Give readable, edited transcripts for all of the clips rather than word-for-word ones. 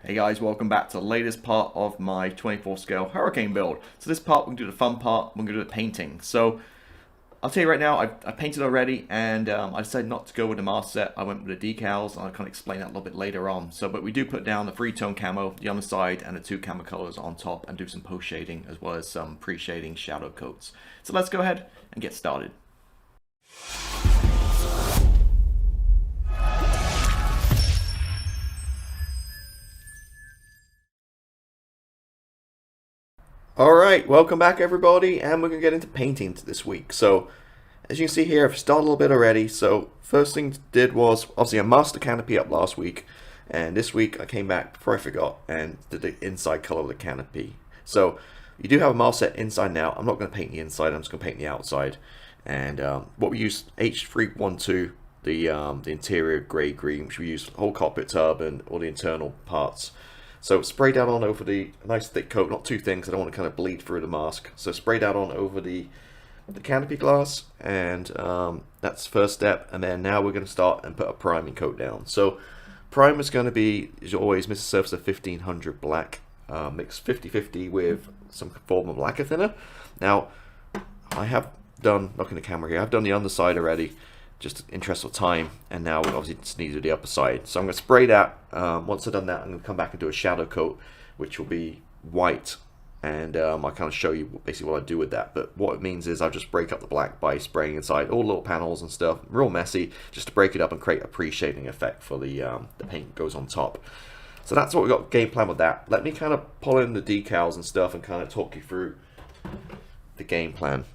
Hey guys, welcome back to the latest part of my 24 scale hurricane build. So this part, we're going to do the fun part, we're going to do the painting. So I'll tell you right now, I painted already, and I decided not to go with the mask set. I went with the decals, and I'll kind of explain that a little bit later on. But we do put down the 3-tone camo, the underside, and the 2 camo colors on top, and do some post shading as well as some pre-shading shadow coats. So let's go ahead and get started. Alright, welcome back everybody, and we're going to get into painting this week. So, as you can see here, I've started a little bit already. So, first thing I did was, obviously I masked the canopy up last week, and this week I came back before I forgot and did the inside color of the canopy. So, you do have a mask set inside now. I'm not going to paint the inside, I'm just going to paint the outside. And what we use, H312, the interior grey-green, which we use the whole cockpit tub and all the internal parts. So spray that on over the nice thick coat, not too thin because I don't want to kind of bleed through the mask. So spray that on over the canopy glass, and that's the first step. And then now we're going to start and put a priming coat down. So primer is going to be, as always, Mr. Surface of 1500 black, mixed 50-50 with some form of lacquer thinner. Now I have done, looking at the camera here, I've done the underside already, just in interest of time, and now we obviously just need to do the upper side. So I'm going to spray that. Once I've done that, I'm going to come back and do a shadow coat, which will be white, and I'll kind of show you basically what I do with that. But what it means is I'll just break up the black by spraying inside all the little panels and stuff, real messy, just to break it up and create a pre-shading effect for the paint goes on top. So that's what we got game plan with that. Let me kind of pull in the decals and stuff and kind of talk you through the game plan.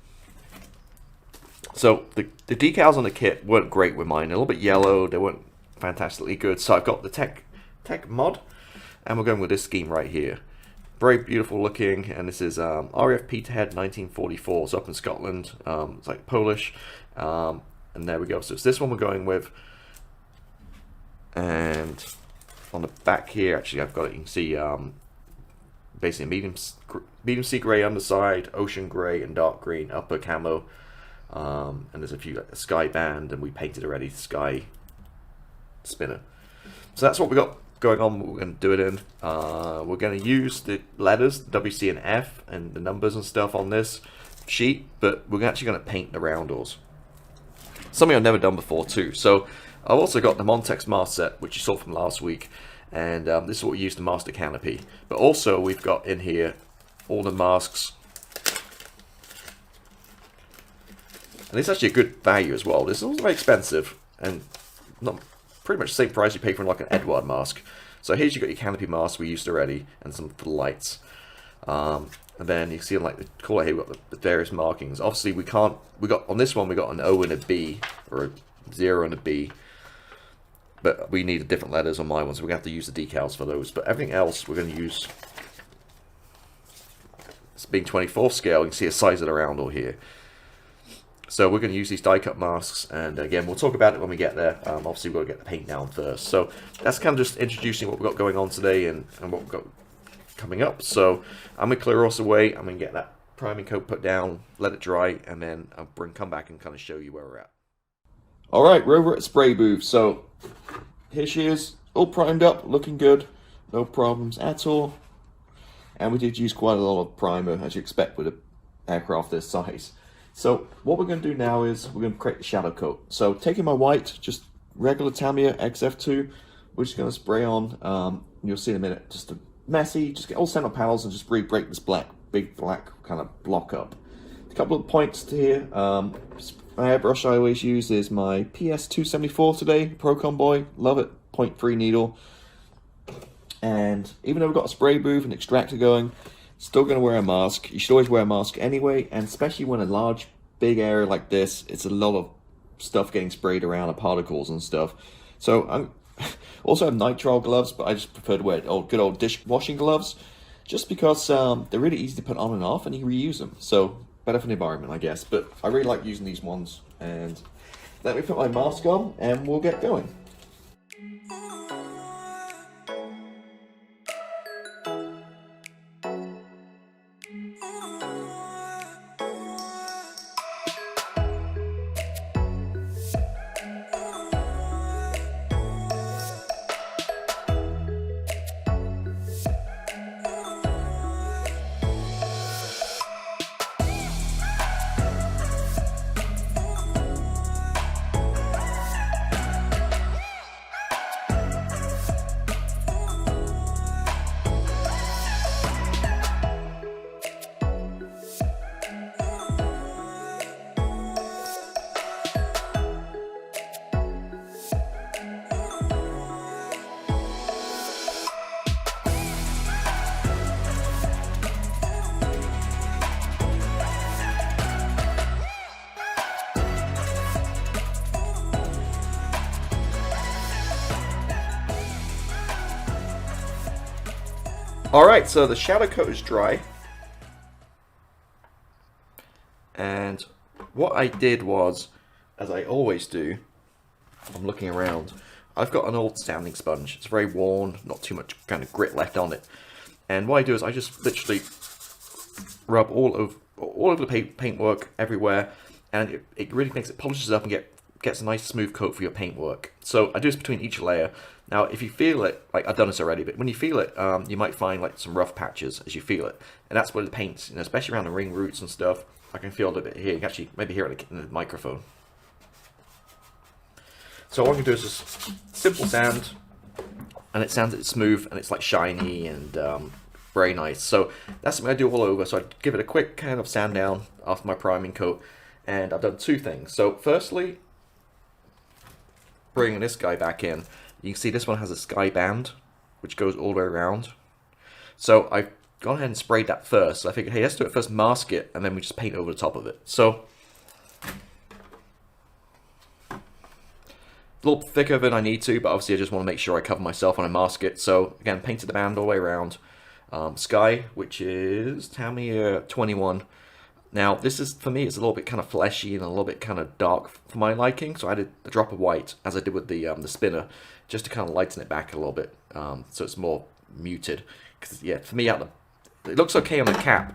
So the decals on the kit weren't great with mine, a little bit yellow, they weren't fantastically good. So I've got the Tech mod, and we're going with this scheme right here. Very beautiful looking, and this is RAF Peterhead 1944, so up in Scotland, it's like Polish, and there we go. So it's this one we're going with, and on the back here, actually I've got it, you can see basically medium sea grey underside, ocean grey and dark green upper camo. And there's a few like the sky band, and we painted already sky spinner. So that's what we got going on. We're going to do it in. We're going to use the letters WC and F and the numbers and stuff on this sheet, but we're actually going to paint the roundels. Something I've never done before too. So I've also got the Montex mask set, which you saw from last week, and this is what we use to mask the canopy. But also we've got in here all the masks. And it's actually a good value as well. This is also very expensive, and not pretty much the same price you pay for like an Edward mask. So here's you got your canopy mask we used already, and some for the lights. And then you can see like the colour here, we've got the various markings. Obviously we got on this one we got an O and a B, or a 0 and a B. But we need different letters on my one, so we're going to have to use the decals for those. But everything else we're going to use. It's being 24 scale, you can see the size of the roundel here. So we're going to use these die cut masks, and again we'll talk about it when we get there. Obviously we've got to get the paint down first. So that's kind of just introducing what we've got going on today and what we've got coming up. So I'm going to clear us away, I'm going to get that priming coat put down, let it dry, and then I'll come back and kind of show you where we're at. Alright, we're over at Spray Booth. So here she is, all primed up, looking good, no problems at all. And we did use quite a lot of primer, as you expect with an aircraft this size. So what we're going to do now is we're going to create the shadow coat. So taking my white, just regular Tamiya XF2, we're just going to spray on, you'll see in a minute, just a messy, just get all center panels and just really break this big black kind of block up. A couple of points to here, my airbrush I always use is my PS274 today, Pro Comboy, love it, 0.3 needle. And even though we've got a spray booth and extractor going, still going to wear a mask. You should always wear a mask anyway, and especially when a big area like this, it's a lot of stuff getting sprayed around and particles and stuff. So I also have nitrile gloves, but I just prefer to wear good old dishwashing gloves, just because they're really easy to put on and off, and you can reuse them. So better for the environment, I guess. But I really like using these ones. And let me put my mask on, and we'll get going. Alright, so the shadow coat is dry. And what I did was, as I always do, I'm looking around, I've got an old sanding sponge. It's very worn, not too much kind of grit left on it. And what I do is I just literally rub all over the paintwork everywhere, and it really makes it polishes up and gets a nice smooth coat for your paintwork. So I do this between each layer. Now, if you feel it, like I've done this already, but when you feel it, you might find like some rough patches as you feel it, and that's where the paint, you know, especially around the ring roots and stuff. I can feel it a bit here. You can actually maybe hear it in the microphone. So what I can do is just simple sand, and it sounds it's smooth and it's like shiny and very nice. So that's something I do all over. So I give it a quick kind of sand down after my priming coat, and I've done two things. So firstly, bringing this guy back in, you can see this one has a sky band which goes all the way around. So I've gone ahead and sprayed that first. So I figured, hey, let's do it first, mask it, and then we just paint over the top of it. So a little thicker than I need to, but obviously I just want to make sure I cover myself when I mask it. So again, painted the band all the way around. Sky, which is Tamiya 21. Now this is, for me, it's a little bit kind of fleshy and a little bit kind of dark for my liking. So I added a drop of white, as I did with the spinner, just to kind of lighten it back a little bit, so it's more muted. Because yeah, for me, it looks okay on the cap,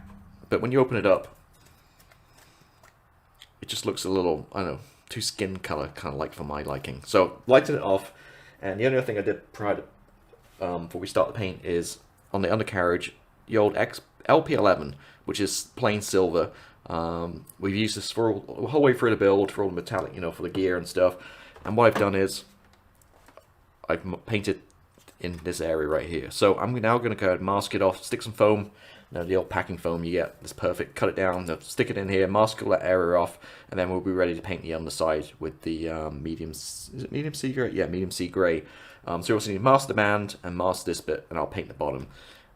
but when you open it up, it just looks a little, I don't know, too skin color, kind of like for my liking. So lighten it off, and the only other thing I did prior to, before we start the paint is on the undercarriage, the old LP11, which is plain silver. We've used this for the whole way through the build, for all the metallic, you know, for the gear and stuff. And what I've done is I've painted in this area right here. So I'm now going to go ahead and mask it off, stick some foam. Now the old packing foam you get is perfect. Cut it down, stick it in here, mask all that area off, and then we'll be ready to paint the underside with the medium. Is it medium sea gray? Yeah, medium sea gray. So you also need to mask the band and mask this bit, and I'll paint the bottom.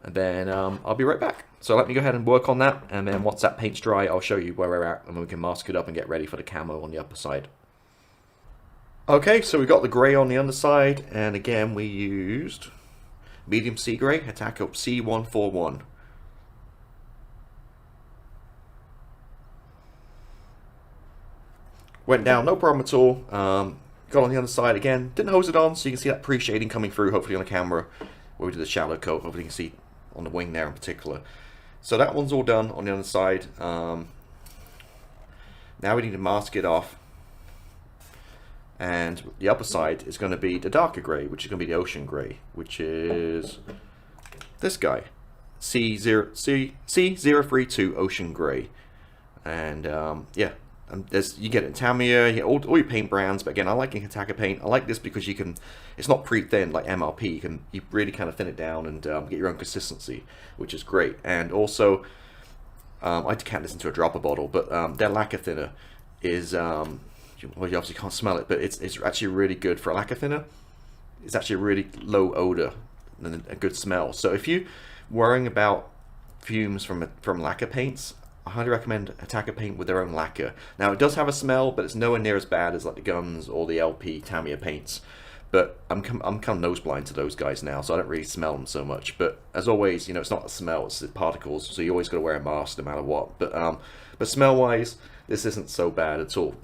And then I'll be right back. So let me go ahead and work on that, and then once that paint's dry, I'll show you where we're at, and we can mask it up and get ready for the camo on the upper side. Okay, so we got the grey on the underside, and again we used medium sea grey, attack up C141. Went down, no problem at all. Got on the other side again, didn't hose it on, so you can see that pre-shading coming through, hopefully on the camera, where we did the shadow coat, hopefully you can see on the wing there in particular. So that one's all done on the other side. Now we need to mask it off. And the upper side is going to be the darker grey, which is going to be the ocean grey, which is this guy, C032 Ocean Grey. And yeah, you get it in Tamiya, you get all your paint brands, but again, I like Mk.IIc paint. I like this because you can, it's not pre-thin like MRP. You really kind of thin it down and get your own consistency, which is great. And also, I decant this into a dropper bottle, but their lacquer thinner is, well, you obviously can't smell it, but it's actually really good for a lacquer thinner. It's actually a really low odor and a good smell. So if you're worrying about fumes from lacquer paints, I highly recommend Mk.IIc paint with their own lacquer. Now it does have a smell, but it's nowhere near as bad as like the Guns or the LP Tamiya paints. But I'm kind of nose blind to those guys now, so I don't really smell them so much. But as always, you know, it's not the smell, it's the particles. So you always got to wear a mask no matter what. But smell wise, this isn't so bad at all.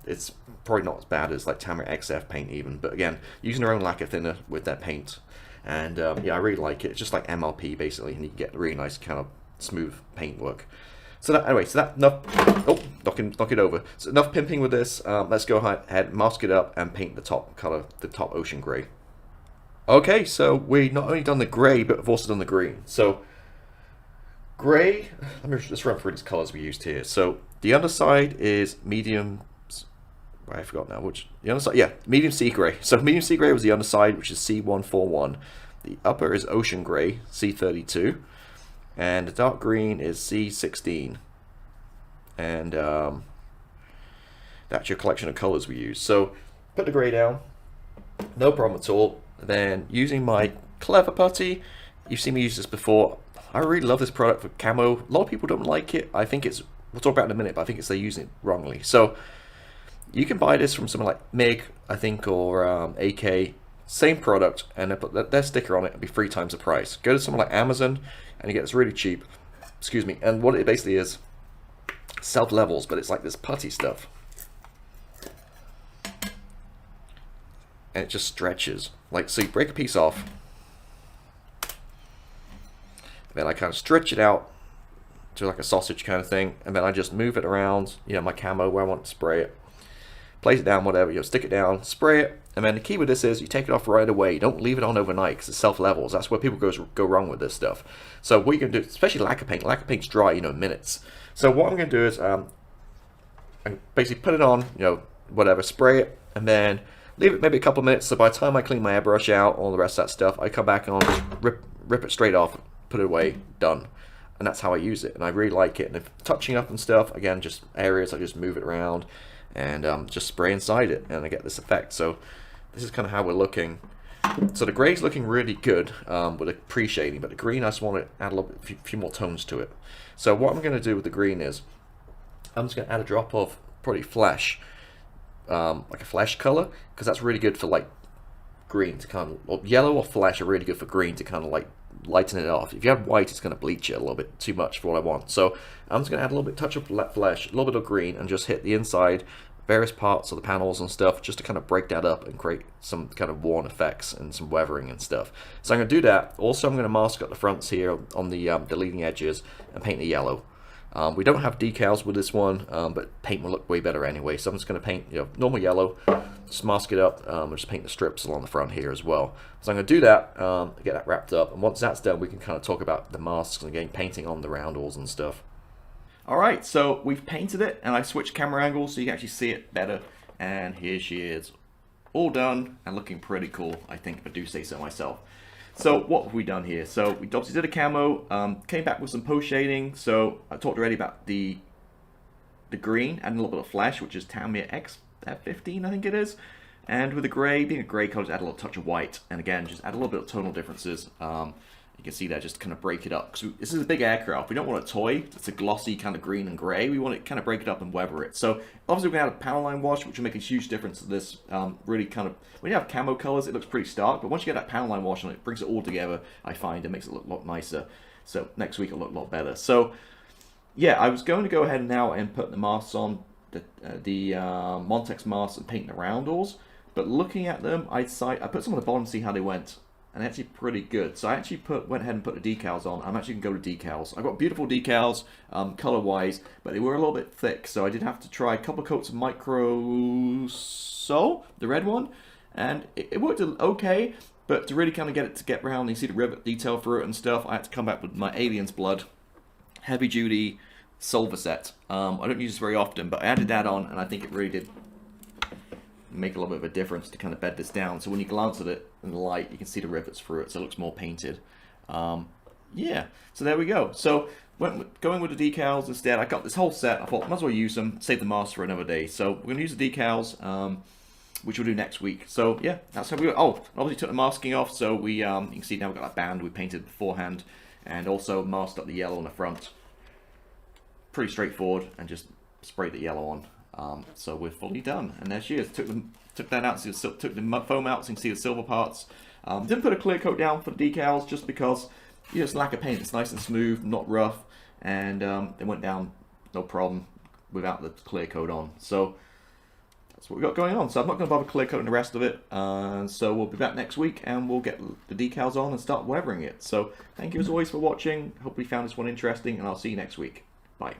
It's probably not as bad as like Tamiya XF paint even. But again, using their own lacquer thinner with their paint, and yeah, I really like it. It's just like MLP basically, and you can get really nice kind of smooth paint work. So that, anyway, so that enough. Oh, knock it over. So enough pimping with this. Let's go ahead, mask it up, and paint the top color, the top ocean grey. Okay, so we not only done the grey, but we've also done the green. So grey. Let me just run through these colors we used here. So the underside is medium. I forgot now which. The underside, yeah, medium sea grey. So medium sea grey was the underside, which is C141. The upper is ocean grey, C32. And the dark green is C16. And that's your collection of colors we use. So put the grey down, no problem at all. Then using my Clever Putty, you've seen me use this before. I really love this product for camo. A lot of people don't like it. I think it's, we'll talk about it in a minute, but I think it's they're using it wrongly. So you can buy this from something like Mk.IIc, I think, or AK. same product, and then put their sticker on it and be 3 times the price. Go to someone like Amazon and you get this really cheap, excuse me, and what it basically is, self levels, but it's like this putty stuff. And it just stretches. Like, so you break a piece off, then I kind of stretch it out to like a sausage kind of thing, and then I just move it around, you know, my camo where I want to spray it. Place it down, whatever, you know, stick it down, spray it, and then the key with this is you take it off right away. You don't leave it on overnight because it self-levels. That's where people go wrong with this stuff. So what you can do, especially lacquer paint's dry, you know, in minutes. So what I'm going to do is I basically put it on, you know, whatever, spray it, and then leave it maybe a couple of minutes. So by the time I clean my airbrush out, all the rest of that stuff, I come back on, just rip it straight off, put it away, done. And that's how I use it, and I really like it. And if touching up and stuff, again, just areas, I just move it around and just spray inside it, and I get this effect. So this is kind of how we're looking. So the gray's looking really good with a pre-shading, but the green, I just want to add a little bit, few more tones to it. So what I'm going to do with the green is I'm just going to add a drop of probably flesh, like a flesh color, because that's really good for like green to kind of, or yellow or flesh are really good for green to kind of like lighten it off. If you have white, it's going to bleach it a little bit too much for what I want. So I'm just going to add a little bit touch of flesh, a little bit of green, and just hit the inside, various parts of the panels and stuff, just to kind of break that up and create some kind of worn effects and some weathering and stuff. So I'm going to do that. Also, I'm going to mask up the fronts here on the leading edges and paint the yellow. We don't have decals with this one, but paint will look way better anyway. So I'm just going to paint, you know, normal yellow, just mask it up, and just paint the strips along the front here as well. So I'm going to do that, get that wrapped up, and once that's done, we can kind of talk about the masks and again painting on the roundels and stuff. Alright, so we've painted it, and I switched camera angles so you can actually see it better, and here she is, all done and looking pretty cool, I think, if I do say so myself. So what have we done here? So we obviously did a camo, came back with some post shading. So I talked already about the green and a little bit of flesh, which is Mk.IIc F15, I think it is. And with the grey, being a grey colour, just add a little touch of white. And again, just add a little bit of tonal differences. You can see that, just kind of break it up. Because this is a big aircraft. We don't want a toy. It's a glossy kind of green and grey. We want to kind of break it up and weather it. So obviously we're going to add a panel line wash, which will make a huge difference to this. Really kind of, when you have camo colours, it looks pretty stark. But once you get that panel line wash on it, brings it all together, I find. It makes it look a lot nicer. So next week it'll look a lot better. So yeah, I was going to go ahead now and put the masks on, the Montex masks, and paint the roundels. But looking at them, I put some on the bottom to see how they went. And actually pretty good. So I actually went ahead and put the decals on. I'm actually going to go to decals. I've got beautiful decals, color-wise, but they were a little bit thick. So I did have to try a couple of coats of Micro Sol, the red one. And it worked okay, but to really kind of get it to get round, you see the rivet detail through it and stuff, I had to come back with my Alien's Blood heavy-duty silver set. I don't use this very often, but I added that on, and I think it really did make a little bit of a difference to kind of bed this down. So when you glance at it in the light, you can see the rivets through it, so it looks more painted. Yeah, so there we go. So going with the decals instead, I got this whole set. I thought, might as well use them, save the mask for another day. So we're going to use the decals, which we'll do next week. So yeah, that's how we go. Oh, obviously took the masking off, so we you can see now we've got that band we painted beforehand, and also masked up the yellow on the front. Pretty straightforward, and just sprayed the yellow on. So we're fully done, and there she is. Took that out, so took the foam out, so you can see the silver parts. Didn't put a clear coat down for the decals, just because you just lack of paint. It's nice and smooth, not rough, and it went down no problem without the clear coat on. So that's what we got going on. So I'm not going to bother clear coating the rest of it. So we'll be back next week, and we'll get the decals on and start weathering it. So thank you as always for watching. Hope you found this one interesting, and I'll see you next week. Bye.